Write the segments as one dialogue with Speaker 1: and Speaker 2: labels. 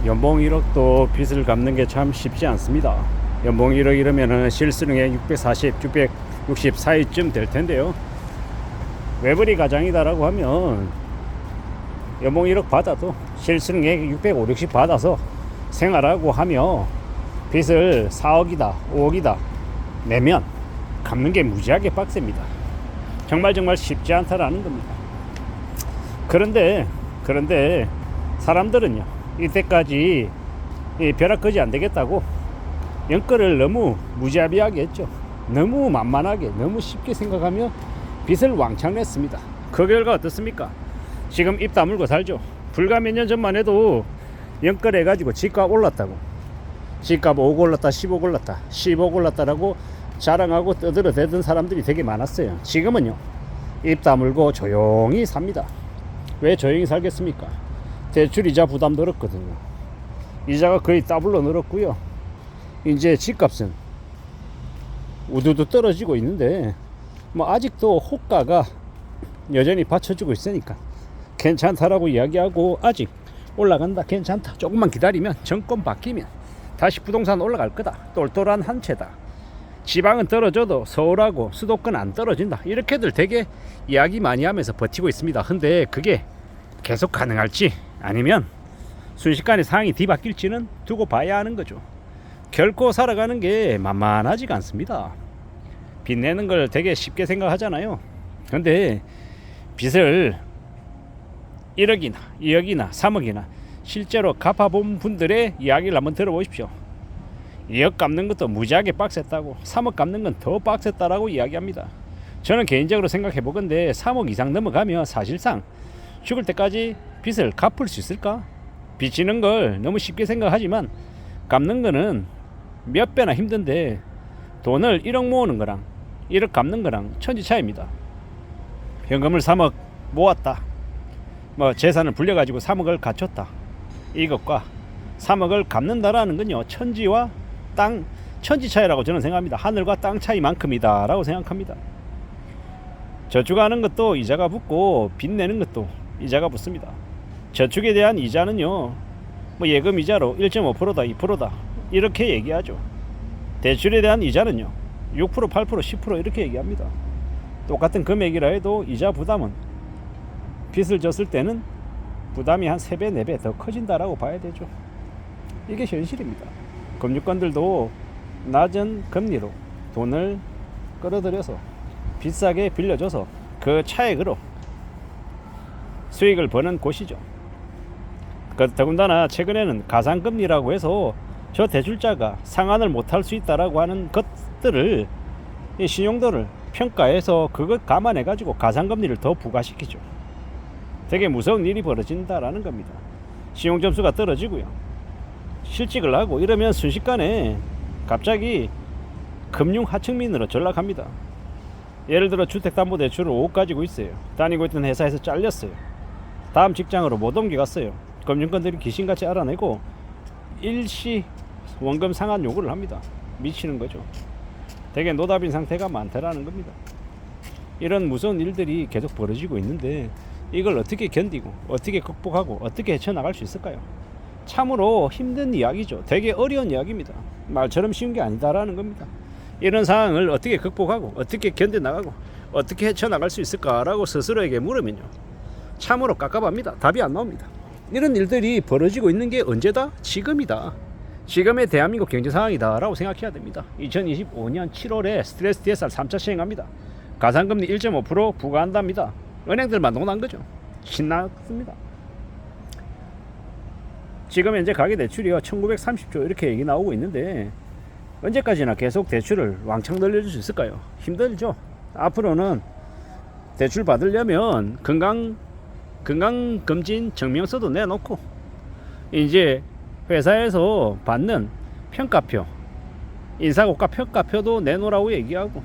Speaker 1: 연봉 1억도 빚을 갚는 게 참 쉽지 않습니다. 연봉 1억 이러면은 실수령액 640, 660 사이쯤 될 텐데요. 외벌이 가장이다라고 하면 연봉 1억 받아도 실수령액 650, 60 받아서 생활하고 하며 빚을 4억이다, 5억이다 내면 갚는 게 무지하게 빡셉니다. 정말 쉽지 않다라는 겁니다. 그런데 사람들은요, 이때까지 벼락거지 안 되겠다고 연끌을 너무 무자비하게 했죠. 너무 만만하게, 너무 쉽게 생각하며 빚을 왕창 냈습니다. 그 결과 어떻습니까? 지금 입 다물고 살죠. 불과 몇 년 전만 해도 연끌 해가지고 집값 올랐다고, 집값 5억 올랐다, 10억 올랐다, 10억 올랐다라고 자랑하고 떠들어대던 사람들이 되게 많았어요. 지금은요, 입 다물고 조용히 삽니다. 왜 조용히 살겠습니까? 대출 이자 부담 늘었거든요. 이자가 거의 더블로 늘었고요. 이제 집값은 우두두 떨어지고 있는데 뭐 아직도 호가가 여전히 받쳐주고 있으니까 괜찮다라고 이야기하고, 아직 올라간다, 괜찮다, 조금만 기다리면 정권 바뀌면 다시 부동산 올라갈 거다, 똘똘한 한 채다, 지방은 떨어져도 서울하고 수도권 안 떨어진다, 이렇게들 되게 이야기 많이 하면서 버티고 있습니다. 근데 그게 계속 가능할지 아니면 순식간에 상황이 뒤바뀔지는 두고 봐야 하는 거죠. 결코 살아가는 게 만만하지가 않습니다. 빚 내는 걸 되게 쉽게 생각하잖아요. 근데 빚을 1억이나 2억이나 3억이나 실제로 갚아본 분들의 이야기를 한번 들어보십시오. 2억 갚는 것도 무지하게 빡셌다고, 3억 갚는 건 더 빡셌다라고 이야기합니다. 저는 개인적으로 생각해 보건데 3억 이상 넘어가면 사실상 죽을 때까지 빚을 갚을 수 있을까? 빚지는 걸 너무 쉽게 생각하지만 갚는 거는 몇 배나 힘든데, 돈을 1억 모으는 거랑 1억 갚는 거랑 천지 차이입니다. 현금을 3억 모았다, 뭐 재산을 불려가지고 3억을 갖췄다, 이것과 3억을 갚는다라는 건요, 천지와 땅, 천지 차이라고 저는 생각합니다. 하늘과 땅 차이만큼이다 라고 생각합니다. 저축하는 것도 이자가 붙고 빚 내는 것도 이자가 붙습니다. 저축에 대한 이자는요, 뭐 예금 이자로 1.5%다, 2%다 이렇게 얘기하죠. 대출에 대한 이자는요 6%, 8%, 10% 이렇게 얘기합니다. 똑같은 금액이라 해도 이자 부담은 빚을 졌을 때는 부담이 한 3배, 4배 더 커진다라고 봐야 되죠. 이게 현실입니다. 금융권들도 낮은 금리로 돈을 끌어들여서 비싸게 빌려줘서 그 차액으로 수익을 버는 곳이죠. 더군다나 최근에는 가상금리라고 해서 저 대출자가 상환을 못할 수 있다라고 하는 것들을, 이 신용도를 평가해서 그것 감안해가지고 가상금리를 더 부과시키죠. 되게 무서운 일이 벌어진다라는 겁니다. 신용점수가 떨어지고요, 실직을 하고 이러면 순식간에 갑자기 금융하층민으로 전락합니다. 예를 들어 주택담보대출을 5억 가지고 있어요. 다니고 있던 회사에서 잘렸어요. 다음 직장으로 못 옮겨갔어요. 금융권들이 귀신같이 알아내고 일시 원금 상환 요구를 합니다. 미치는 거죠. 되게 노답인 상태가 많다라는 겁니다. 이런 무서운 일들이 계속 벌어지고 있는데 이걸 어떻게 견디고 어떻게 극복하고 어떻게 헤쳐나갈 수 있을까요? 참으로 힘든 이야기죠. 되게 어려운 이야기입니다. 말처럼 쉬운 게 아니다라는 겁니다. 이런 상황을 어떻게 극복하고 어떻게 견뎌나가고 어떻게 헤쳐나갈 수 있을까라고 스스로에게 물으면요, 참으로 깝깝합니다. 답이 안 나옵니다. 이런 일들이 벌어지고 있는 게 언제다? 지금이다. 지금의 대한민국 경제 상황이다 라고 생각해야 됩니다. 2025년 7월에 스트레스 DSR 3차 시행합니다. 가상금리 1.5% 부과한답니다. 은행들만 논한 거죠. 신났습니다. 지금 현재 가계대출이요 1930조 이렇게 얘기 나오고 있는데, 언제까지나 계속 대출을 왕창 늘려줄 수 있을까요? 힘들죠. 앞으로는 대출 받으려면 건강검진 증명서도 내놓고, 이제 회사에서 받는 평가표, 인사고과 평가표도 내놓으라고 얘기하고,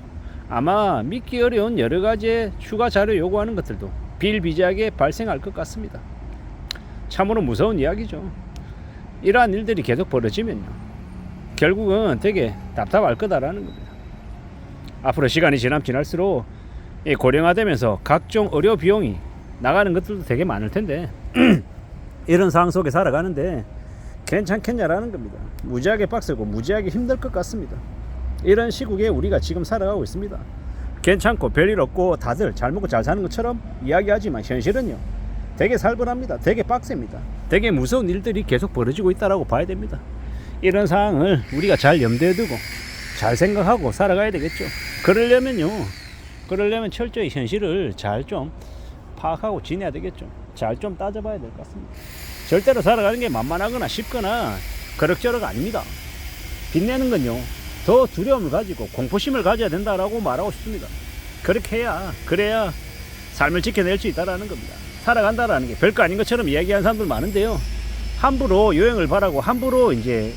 Speaker 1: 아마 믿기 어려운 여러 가지의 추가 자료 요구하는 것들도 비일비재하게 발생할 것 같습니다. 참으로 무서운 이야기죠. 이러한 일들이 계속 벌어지면요, 결국은 되게 답답할 거다라는 겁니다. 앞으로 시간이 지날수록 고령화되면서 각종 의료 비용이 나가는 것들도 되게 많을 텐데 이런 상황 속에 살아가는데 괜찮겠냐라는 겁니다. 무지하게 빡세고 무지하게 힘들 것 같습니다. 이런 시국에 우리가 지금 살아가고 있습니다. 괜찮고 별일 없고 다들 잘 먹고 잘 사는 것처럼 이야기하지만 현실은요, 되게 살벌합니다. 되게 빡셉니다. 되게 무서운 일들이 계속 벌어지고 있다라고 봐야 됩니다. 이런 상황을 우리가 잘 염두에 두고 잘 생각하고 살아가야 되겠죠. 그러려면 철저히 현실을 잘 좀 파악하고 지내야 되겠죠. 잘 좀 따져봐야 될 것 같습니다. 절대로 살아가는 게 만만하거나 쉽거나 그럭저럭 아닙니다. 빛내는 건요, 더 두려움을 가지고 공포심을 가져야 된다라고 말하고 싶습니다. 그래야 삶을 지켜낼 수 있다라는 겁니다. 살아간다라는 게 별거 아닌 것처럼 이야기하는 사람들 많은데요, 함부로 요행을 바라고 함부로 이제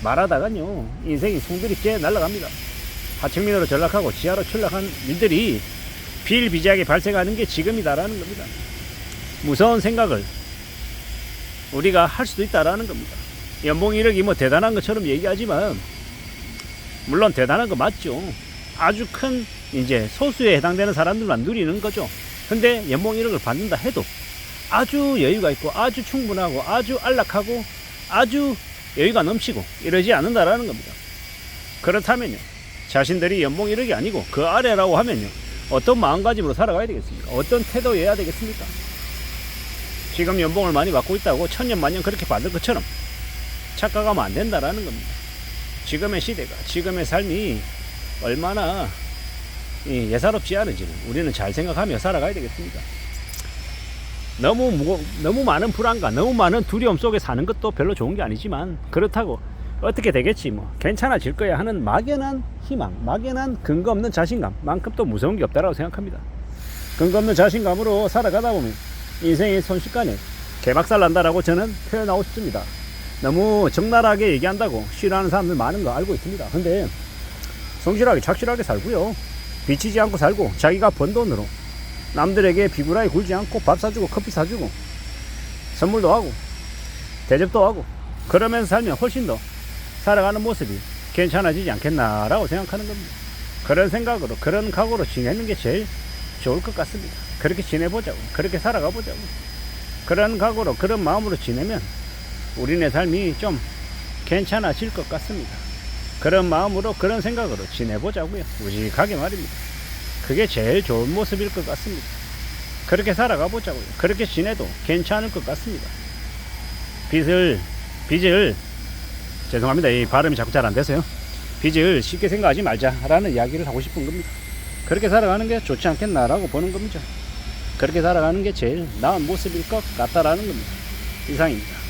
Speaker 1: 말하다간요, 인생이 송두리째 날아갑니다. 하층민으로 전락하고 지하로 출락한 일들이 비일비재하게 발생하는 게 지금이다라는 겁니다. 무서운 생각을 우리가 할 수도 있다라는 겁니다. 연봉 1억이 뭐 대단한 것처럼 얘기하지만 물론 대단한 거 맞죠. 아주 큰 이제 소수에 해당되는 사람들만 누리는 거죠. 근데 연봉 1억을 받는다 해도 아주 여유가 있고 아주 충분하고 아주 안락하고 아주 여유가 넘치고 이러지 않는다라는 겁니다. 그렇다면요, 자신들이 연봉 1억이 아니고 그 아래라고 하면요, 어떤 마음가짐으로 살아가야 되겠습니까? 어떤 태도여야 되겠습니까? 지금 연봉을 많이 받고 있다고 천년만년 그렇게 받을 것처럼 착각하면 안 된다라는 겁니다. 지금의 시대가, 지금의 삶이 얼마나 예사롭지 않은지는 우리는 잘 생각하며 살아가야 되겠습니다. 너무 많은 불안과 너무 많은 두려움 속에 사는 것도 별로 좋은 게 아니지만, 그렇다고 어떻게 되겠지 뭐 괜찮아질 거야 하는 막연한 희망, 막연한 근거 없는 자신감만큼 또 무서운 게 없다라고 생각합니다. 근거 없는 자신감으로 살아가다 보면 인생이 순식간에 개박살 난다라고 저는 표현하고 싶습니다. 너무 적나라하게 얘기한다고 싫어하는 사람들 많은 거 알고 있습니다. 근데 성실하게 착실하게 살고요, 비치지 않고 살고 자기가 번 돈으로 남들에게 비구라에 굴지 않고 밥 사주고 커피 사주고 선물도 하고 대접도 하고 그러면서 살면 훨씬 더 살아가는 모습이 괜찮아지지 않겠나라고 생각하는 겁니다. 그런 생각으로, 그런 각오로 지내는 게 제일 좋을 것 같습니다. 그렇게 지내보자고, 그렇게 살아가 보자고. 그런 각오로, 그런 마음으로 지내면 우리네 삶이 좀 괜찮아질 것 같습니다. 그런 마음으로, 그런 생각으로 지내보자고요. 우직하게 말입니다. 그게 제일 좋은 모습일 것 같습니다. 그렇게 살아가 보자고요. 그렇게 지내도 괜찮을 것 같습니다. 빚을 죄송합니다. 이 발음이 자꾸 잘 안 돼서요. 빚을 쉽게 생각하지 말자라는 이야기를 하고 싶은 겁니다. 그렇게 살아가는 게 좋지 않겠나라고 보는 겁니다. 그렇게 살아가는 게 제일 나은 모습일 것 같다라는 겁니다. 이상입니다.